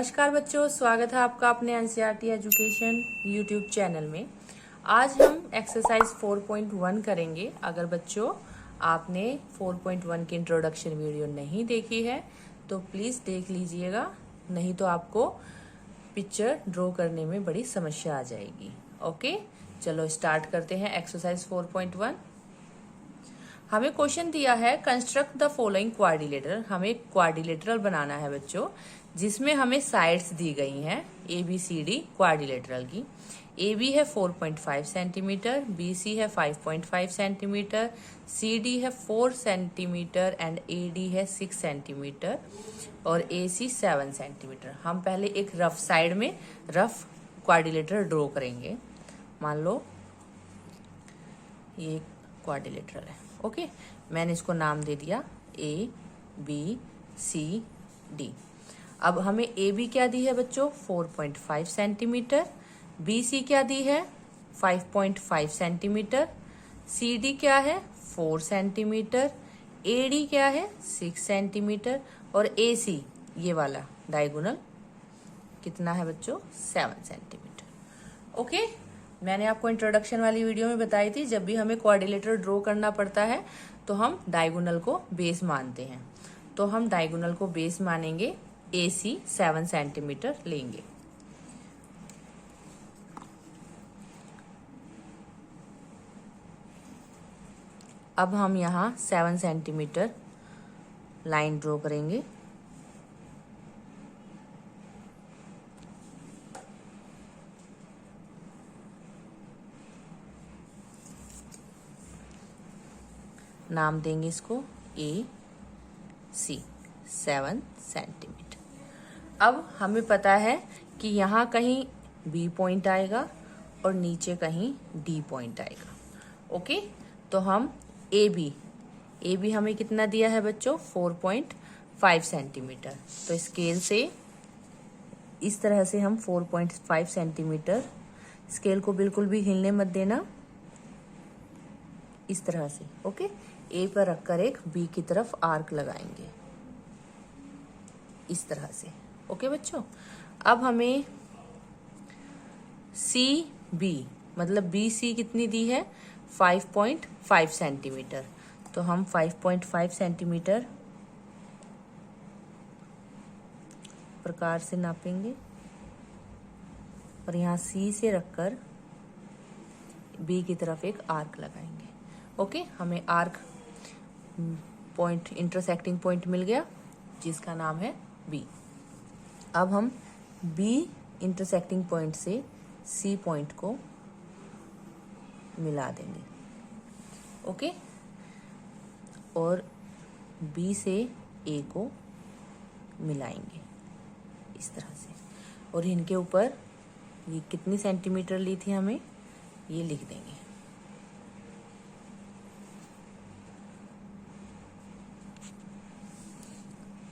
नमस्कार बच्चों, स्वागत है आपका अपने एनसीईआरटी एजुकेशन यूट्यूब चैनल में। आज हम एक्सरसाइज 4.1 करेंगे। अगर बच्चों आपने 4.1 की इंट्रोडक्शन वीडियो नहीं देखी है तो प्लीज़ देख लीजिएगा, नहीं तो आपको पिक्चर ड्रॉ करने में बड़ी समस्या आ जाएगी। ओके, चलो स्टार्ट करते हैं एक्सरसाइज 4.1। हमें क्वेश्चन दिया है कंस्ट्रक्ट द फॉलोइंग क्वाड्रिलेटरल। हमें क्वाड्रिलेटरल बनाना है बच्चों, जिसमें हमें साइड्स दी गई हैं ABCD क्वाड्रिलेटरल की। AB है 4.5 सेंटीमीटर, BC है 5.5 सेंटीमीटर, CD है 4 सेंटीमीटर एंड AD है 6 सेंटीमीटर और AC 7 सेंटीमीटर। हम पहले एक रफ साइड में रफ क्वाड्रिलेटरल ड्रॉ करेंगे। मान लो ये क्वाड्रिलेटरल है। ओके, मैंने इसको नाम दे दिया ABCD। अब हमें AB क्या दी है बच्चों 4.5 सेंटीमीटर, BC क्या दी है 5.5 सेंटीमीटर, CD क्या है 4 सेंटीमीटर, AD क्या है 6 सेंटीमीटर और AC ये वाला डायगोनल कितना है बच्चों 7 सेंटीमीटर। ओके, मैंने आपको इंट्रोडक्शन वाली वीडियो में बताई थी, जब भी हमें क्वाड्रिलेटरल ड्रॉ करना पड़ता है तो हम डायगोनल को बेस मानते हैं। तो हम डायगोनल को बेस मानेंगे, AC 7 सेंटीमीटर लेंगे। अब हम यहाँ 7 सेंटीमीटर लाइन ड्रॉ करेंगे। नाम देंगे इसको AC 7 सेंटीमीटर। अब हमें पता है कि यहाँ कहीं B पॉइंट आएगा और नीचे कहीं D पॉइंट आएगा। ओके, तो हम AB हमें कितना दिया है बच्चों 4.5 सेंटीमीटर। तो स्केल से इस तरह से हम 4.5 सेंटीमीटर, स्केल को बिल्कुल भी हिलने मत देना, इस तरह से। ओके, A पर रखकर एक B की तरफ आर्क लगाएंगे इस तरह से। ओके बच्चों, अब हमें CB मतलब BC कितनी दी है 5.5 सेंटीमीटर। तो हम 5.5 सेंटीमीटर प्रकार से नापेंगे और यहाँ C से रखकर B की तरफ एक आर्क लगाएंगे। ओके, हमें आर्क पॉइंट इंटरसेक्टिंग पॉइंट मिल गया जिसका नाम है B। अब हम B इंटरसेक्टिंग पॉइंट से C पॉइंट को मिला देंगे। ओके, और B से A को मिलाएंगे इस तरह से, और इनके ऊपर ये कितनी सेंटीमीटर ली थी हमें ये लिख देंगे।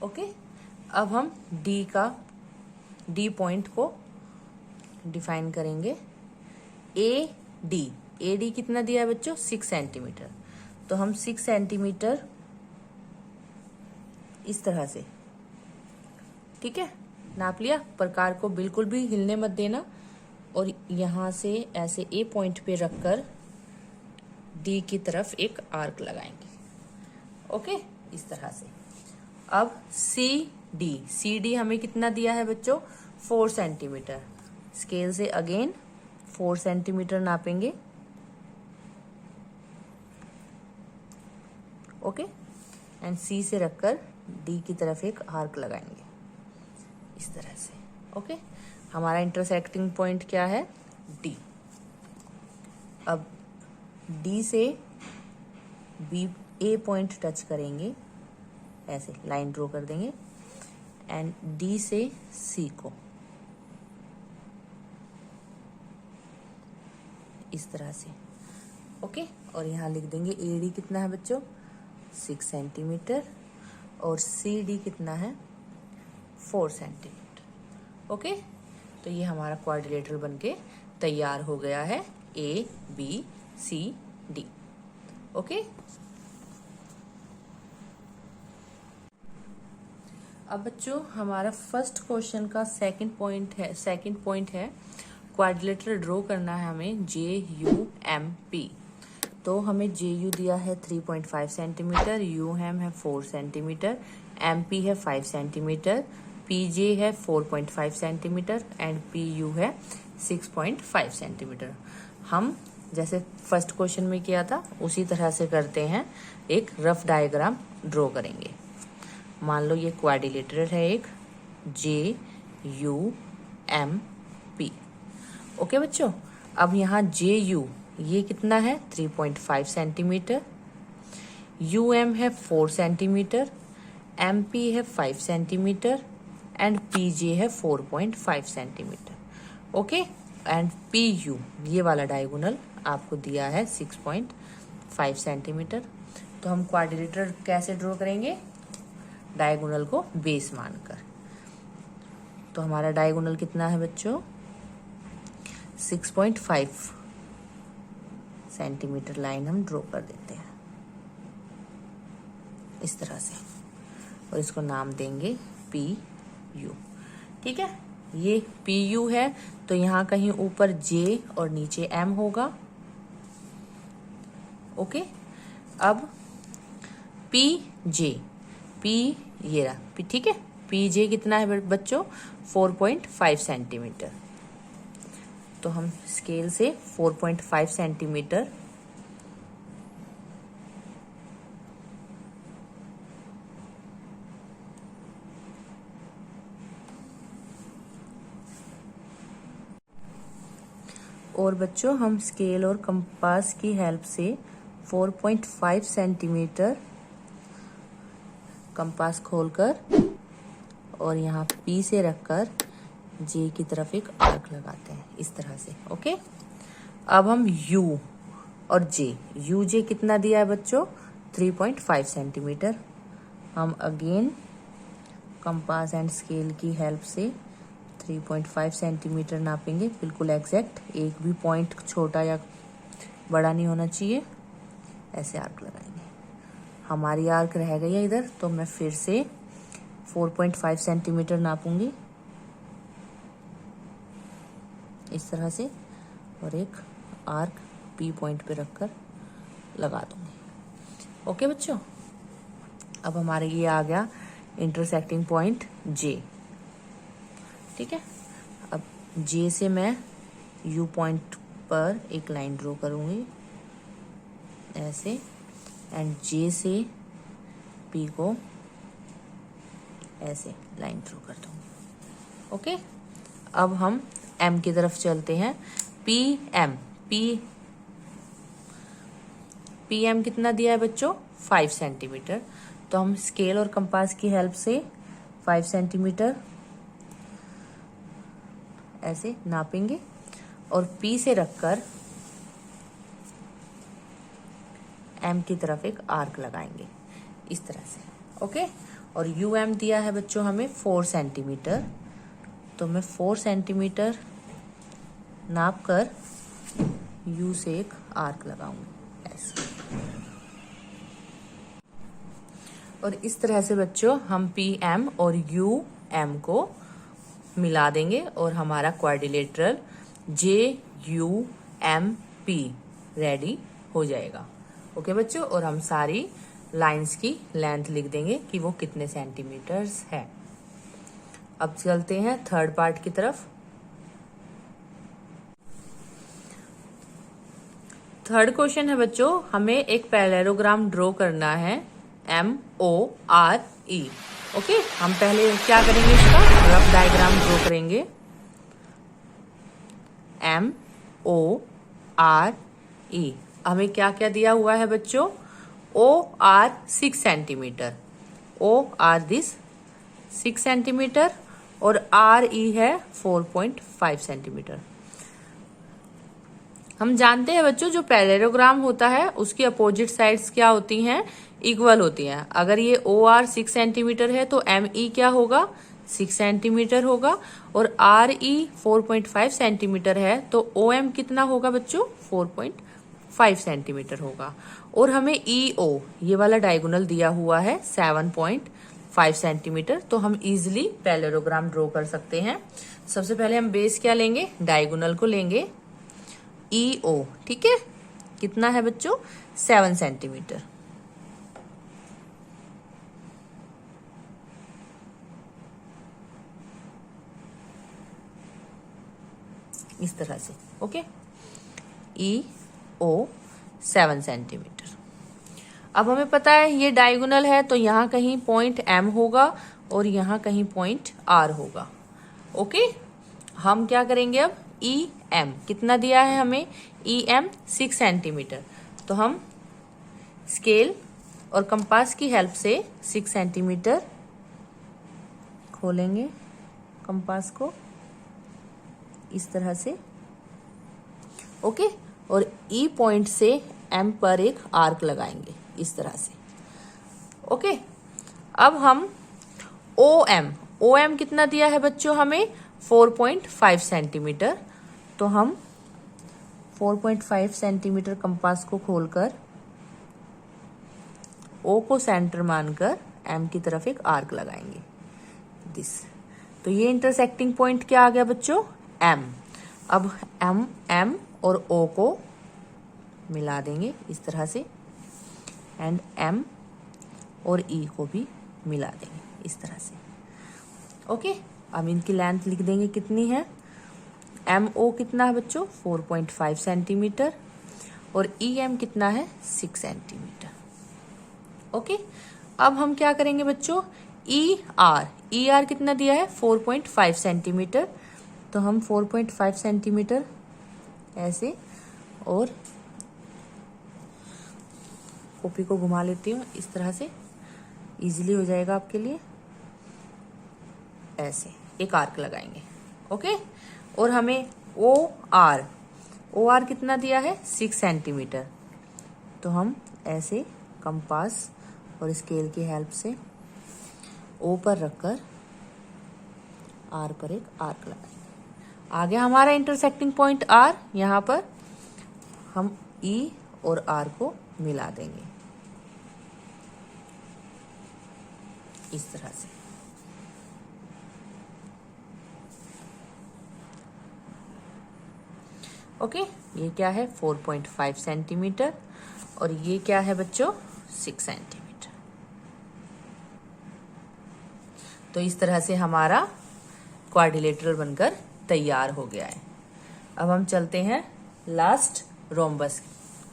ओके, अब हम D पॉइंट को डिफाइन करेंगे। AD कितना दिया है बच्चों 6 सेंटीमीटर। तो हम 6 सेंटीमीटर इस तरह से, ठीक है, नाप लिया। प्रकार को बिल्कुल भी हिलने मत देना और यहाँ से ऐसे A पॉइंट पे रखकर D की तरफ एक आर्क लगाएंगे। ओके, इस तरह से। अब CD हमें कितना दिया है बच्चों 4 सेंटीमीटर। स्केल से अगेन 4 सेंटीमीटर नापेंगे। ओके, एंड C से रखकर D की तरफ एक आर्क लगाएंगे इस तरह से। ओके, हमारा इंटरसेक्टिंग पॉइंट क्या है D। अब D से A पॉइंट टच करेंगे, ऐसे लाइन ड्रॉ कर देंगे, एंड D से C को इस तरह से। ओके, और यहाँ लिख देंगे AD कितना है बच्चों 6 सेंटीमीटर और CD कितना है 4 सेंटीमीटर। ओके, तो ये हमारा क्वाड्रिलेटरल बनके तैयार हो गया है ABCD। ओके, अब बच्चों हमारा फर्स्ट क्वेश्चन का सेकंड पॉइंट है क्वाड्रिलेटरल ड्रॉ करना है हमें JUMP। तो हमें JU दिया है 3.5 सेंटीमीटर, UM है 4 सेंटीमीटर, MP है 5 सेंटीमीटर, PJ है 4.5 सेंटीमीटर एंड PU है 6.5 सेंटीमीटर। हम जैसे फर्स्ट क्वेश्चन में किया था उसी तरह से करते हैं, एक रफ डायग्राम ड्रॉ करेंगे। मान लो ये क्वाड्रिलेटरल है एक JUMP। ओके बच्चों, अब यहाँ JU ये कितना है 3.5 सेंटीमीटर, UM है 4 सेंटीमीटर, MP है 5 सेंटीमीटर एंड PJ है 4.5 सेंटीमीटर। ओके, एंड PU ये वाला डायगोनल आपको दिया है 6.5 सेंटीमीटर। तो हम क्वाड्रिलेटरल कैसे ड्रॉ करेंगे, डायगोनल को बेस मानकर। तो हमारा डायगोनल कितना है बच्चों 6.5 सेंटीमीटर लाइन हम ड्रॉ कर देते हैं इस तरह से, और इसको नाम देंगे PU। ठीक है, ये PU है तो यहाँ कहीं ऊपर J और नीचे M होगा। ओके, अब PJ ये रहा, ठीक है। PJ कितना है बच्चों 4.5 सेंटीमीटर। तो हम स्केल से 4.5 सेंटीमीटर और बच्चों हम स्केल और कंपास की हेल्प से 4.5 सेंटीमीटर कंपास खोलकर और यहाँ P से रखकर J की तरफ एक आर्क लगाते हैं इस तरह से। ओके, अब हम U और UJ कितना दिया है बच्चों 3.5 सेंटीमीटर। हम अगेन कंपास एंड स्केल की हेल्प से 3.5 सेंटीमीटर नापेंगे, बिल्कुल एग्जैक्ट, एक भी पॉइंट छोटा या बड़ा नहीं होना चाहिए। ऐसे आर्क लगाएंगे। हमारी आर्क रह गई है इधर, तो मैं फिर से 4.5 सेंटीमीटर नापूंगी इस तरह से और एक आर्क P पॉइंट पे रखकर लगा दूंगी। ओके बच्चों, अब हमारे ये आ गया इंटरसेक्टिंग पॉइंट J। ठीक है, अब J से मैं U पॉइंट पर एक लाइन ड्रॉ करूंगी ऐसे, एंड J से P को ऐसे लाइन ड्रॉ कर दूंगी। ओके, अब हम M की तरफ चलते हैं। PM कितना दिया है बच्चों 5 सेंटीमीटर। तो हम स्केल और कंपास की हेल्प से 5 सेंटीमीटर ऐसे नापेंगे और P से रखकर M की तरफ एक आर्क लगाएंगे इस तरह से। ओके, और UM दिया है बच्चों हमें 4 सेंटीमीटर। तो मैं 4 सेंटीमीटर नाप कर U से एक आर्क लगाऊंगी ऐसे, और इस तरह से बच्चों हम PM और UM को मिला देंगे और हमारा क्वाड्रिलेटरल JUMP रेडी हो जाएगा। ओके बच्चों, और हम सारी लाइंस की लेंथ लिख देंगे कि वो कितने सेंटीमीटर्स है। अब चलते हैं थर्ड पार्ट की तरफ। थर्ड क्वेश्चन है बच्चों, हमें एक पैरेललोग्राम ड्रॉ करना है MORE। ओके, हम पहले क्या करेंगे, इसका रफ डायग्राम ड्रॉ करेंगे। MORE हमें क्या क्या दिया हुआ है बच्चों, OR 6 centimetre, OR this 6 centimetre और RE है 4.5 सेंटीमीटर। हम जानते हैं बच्चों जो पैरेललोग्राम होता है उसकी अपोजिट साइड्स क्या होती हैं, इक्वल होती हैं। अगर ये OR 6 सेंटीमीटर है तो ME क्या होगा 6 सेंटीमीटर होगा, और RE 4.5 सेंटीमीटर है तो OM कितना होगा बच्चों 4.5 सेंटीमीटर होगा। और हमें EO ये वाला डायगोनल दिया हुआ है 4.5 सेंटीमीटर। तो हम इजिली पैरेललोग्राम ड्रॉ कर सकते हैं। सबसे पहले हम बेस क्या लेंगे, डायगोनल को लेंगे EO, ठीक है। कितना है बच्चों, 7 सेंटीमीटर। इस तरह से, ओके, EO 7 सेंटीमीटर। अब हमें पता है ये डायगोनल है, तो यहाँ कहीं पॉइंट M होगा और यहाँ कहीं पॉइंट R होगा, ओके। हम क्या करेंगे अब, EM कितना दिया है हमें, EM 6 सेंटीमीटर। तो हम स्केल और कंपास की हेल्प से 6 सेंटीमीटर खोलेंगे कंपास को इस तरह से, ओके। और E पॉइंट से M पर एक आर्क लगाएंगे इस तरह से, ओके। अब हम OM कितना दिया है बच्चों हमें, 4.5 सेंटीमीटर। तो हम 4.5 सेंटीमीटर कंपास को खोलकर O को सेंटर मानकर M की तरफ एक आर्क लगाएंगे, दिस। तो ये इंटरसेक्टिंग पॉइंट क्या आ गया बच्चों, M। अब M और O को मिला देंगे इस तरह से, एंड M और E को भी मिला देंगे इस तरह से, ओके। अब इनकी लेंथ लिख देंगे कितनी है, MO कितना है बच्चों, 4.5 सेंटीमीटर, और EM कितना है, 6 सेंटीमीटर, ओके। अब हम क्या करेंगे बच्चों, ER कितना दिया है, 4.5 सेंटीमीटर। तो हम 4.5 सेंटीमीटर ऐसे, और कॉपी को घुमा लेती हूँ इस तरह से, इजीली हो जाएगा आपके लिए। ऐसे एक आर्क लगाएंगे, ओके। और हमें OR कितना दिया है, 6 सेंटीमीटर। तो हम ऐसे कंपास और स्केल की हेल्प से O पर रखकर R पर एक आर्क लगाएंगे। आ गया हमारा इंटरसेक्टिंग पॉइंट R। यहाँ पर हम E और R को मिला देंगे इस तरह से, ओके। ये क्या है, 4.5 सेंटीमीटर, और ये क्या है बच्चों, 6 सेंटीमीटर। तो इस तरह से हमारा क्वाड्रिलेटरल बनकर तैयार हो गया है। अब हम चलते हैं लास्ट रोम्बस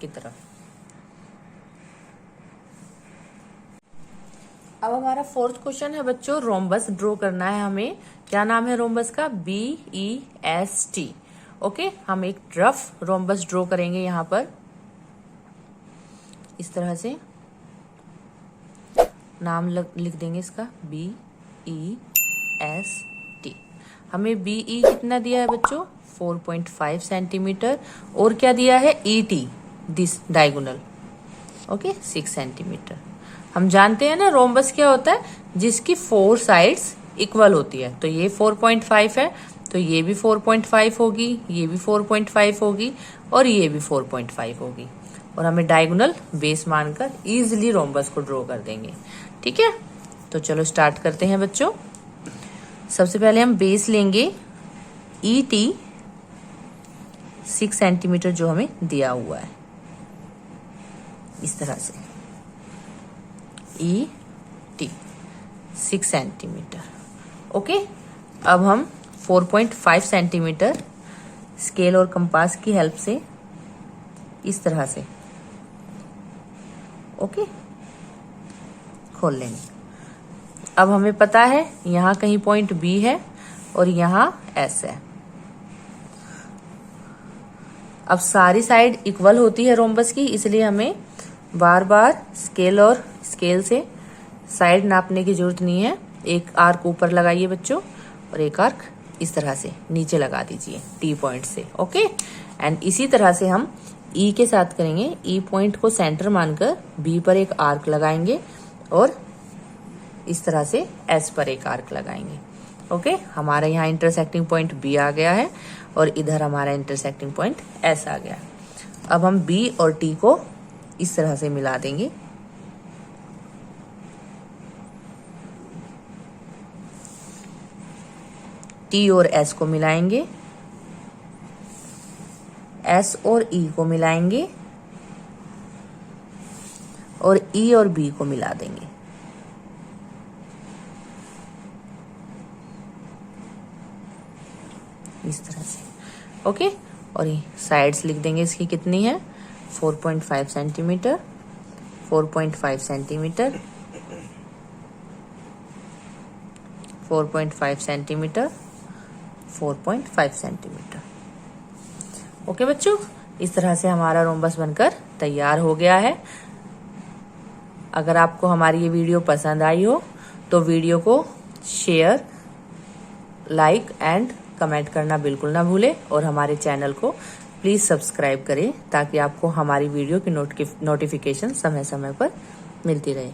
की तरफ। अब हमारा 4th क्वेश्चन है बच्चों, रोम्बस ड्रॉ करना है हमें। क्या नाम है रोम्बस का, BEST, ओके। हम एक रफ रोम्बस ड्रॉ करेंगे यहाँ पर इस तरह से, नाम लिख देंगे इसका BEST। हमें BE कितना दिया है बच्चों, 4.5 सेंटीमीटर, और क्या दिया है, ET this diagonal, okay, 6 centimetre. हम जानते हैं ना रोम्बस क्या होता है, जिसकी 4 साइड्स इक्वल होती है। तो ये 4.5 है, तो ये भी 4.5 होगी, ये भी 4.5 होगी, और ये भी 4.5 होगी। और हमें डायगोनल बेस मानकर इजीली रोम्बस को ड्रॉ कर देंगे, ठीक है। तो चलो स्टार्ट करते हैं बच्चों। सबसे पहले हम बेस लेंगे ET 6 सेंटीमीटर जो हमें दिया हुआ है इस तरह से, ET 6 सेंटीमीटर, ओके। अब हम 4.5 सेंटीमीटर स्केल और कंपास की हेल्प से इस तरह से, ओके, खोल लेंगे। अब हमें पता है यहाँ कहीं पॉइंट B है और यहाँ S है। अब सारी साइड इक्वल होती है रोम्बस की, इसलिए हमें बार बार स्केल से साइड नापने की जरूरत नहीं है। एक आर्क ऊपर लगाइए बच्चों, और एक आर्क इस तरह से नीचे लगा दीजिए T पॉइंट से, ओके। एंड इसी तरह से हम E के साथ करेंगे। E पॉइंट को सेंटर मानकर B पर एक आर्क लगाएंगे, और इस तरह से S पर एक आर्क लगाएंगे, ओके। हमारा यहाँ इंटरसेक्टिंग पॉइंट B आ गया है, और इधर हमारा इंटरसेक्टिंग पॉइंट S आ गया। अब हम B और T को इस तरह से मिला देंगे, टी और एस को मिलाएंगे, एस और ई को मिलाएंगे और ई और बी को मिला देंगे। इस तरह से, ओके। और ये साइड्स लिख देंगे इसकी कितनी है, 4.5 centimetre, 4.5 centimetre, 4.5 centimetre, 4.5 centimetre. Okay बच्चों, इस तरह से हमारा रोम्बस बनकर तैयार हो गया है। अगर आपको हमारी ये वीडियो पसंद आई हो तो वीडियो को शेयर, लाइक एंड कमेंट करना बिल्कुल ना भूलें और हमारे चैनल को प्लीज़ सब्सक्राइब करें ताकि आपको हमारी वीडियो की नोटिफिकेशन समय समय पर मिलती रहे।